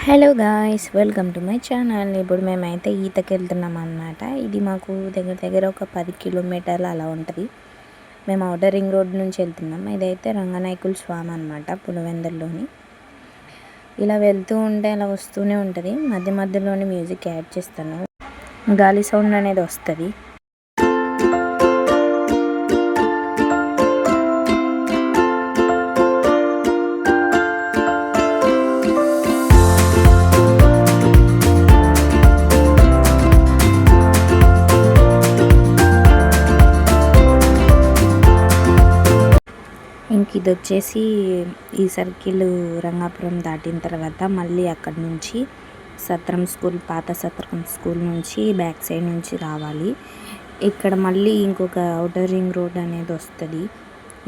Hello guys, welcome to my channel. ఇప్పుడు మేమైతే ఈతకి వెళ్తున్నాం అన్నమాట. ఇది మాకు దగ్గర దగ్గర ఒక 10 కిలోమీటర్లు అలా ఉంటుంది. మేము ఔటర్ రింగ్ రోడ్ నుంచి వెళ్తున్నాం. ఇదైతే రంగనాయకుల స్వామి అన్నమాట, పులివెందుల్లోని. ఇలా వెళ్తూ ఉంటే అలా వస్తూనే ఉంటుంది. మధ్య మధ్యలోని మ్యూజిక్ యాడ్ చేస్తాను, గాలి సౌండ్ అనేది వస్తుంది. ఇంక ఇది వచ్చేసి ఈ సర్కిల్ రంగాపురం దాటిన తర్వాత మళ్ళీ అక్కడి నుంచి సత్రం స్కూల్, పాత సత్రం స్కూల్ నుంచి బ్యాక్ సైడ్ నుంచి రావాలి. ఇక్కడ మళ్ళీ ఇంకొక ఔటర్ రింగ్ రోడ్ అనేది వస్తుంది.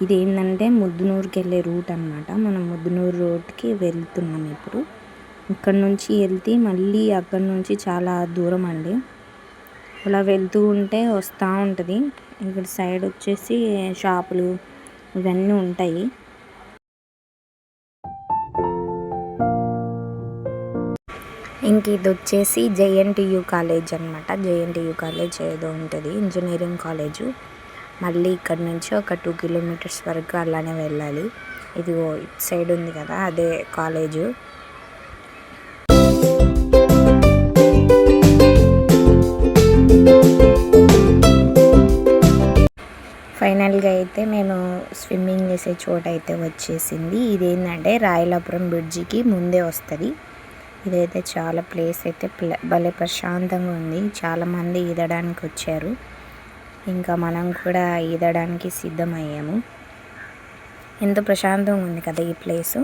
ఇది ఏంటంటే ముద్దునూరుకి వెళ్ళే రూట్ అన్నమాట. మనం ముద్దునూరు రోడ్కి వెళ్తున్నాం ఇప్పుడు. ఇక్కడ నుంచి వెళ్తే మళ్ళీ అక్కడి నుంచి చాలా దూరం అండి. అలా వెళ్తూ ఉంటే వస్తూ ఉంటుంది. ఇక్కడ సైడ్ వచ్చేసి షాపులు ఇవన్నీ ఉంటాయి. ఇంక ఇది వచ్చేసి జేఎన్టీయూ కాలేజ్ అనమాట. జేఎన్టీయూ కాలేజ్ ఏదో ఉంటుంది, ఇంజనీరింగ్ కాలేజు. మళ్ళీ ఇక్కడ నుంచి ఒక 2 కిలోమీటర్స్ వరకు అలానే వెళ్ళాలి. ఇది ఇటు సైడ్ ఉంది కదా, అదే కాలేజు. ఫైనల్గా అయితే మేము స్విమ్మింగ్ చేసే చోట అయితే వచ్చేసింది. ఇదేంటంటే రాయలాపురం బ్రిడ్జికి ముందే వస్తుంది. ఇదైతే చాలా ప్లేస్ అయితే భలే ప్రశాంతంగా ఉంది. చాలామంది ఈదడానికి వచ్చారు. ఇంకా మనం కూడా ఈదడానికి సిద్ధమయ్యాము. ఎంతో ప్రశాంతంగా ఉంది కదా ఈ ప్లేసు.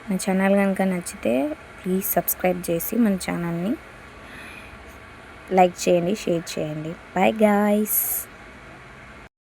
నా ఛానల్ కనుక నచ్చితే ప్లీజ్ సబ్స్క్రైబ్ చేసి మన ఛానల్ని లైక్ చేయండి, షేర్ చేయండి. Bye guys.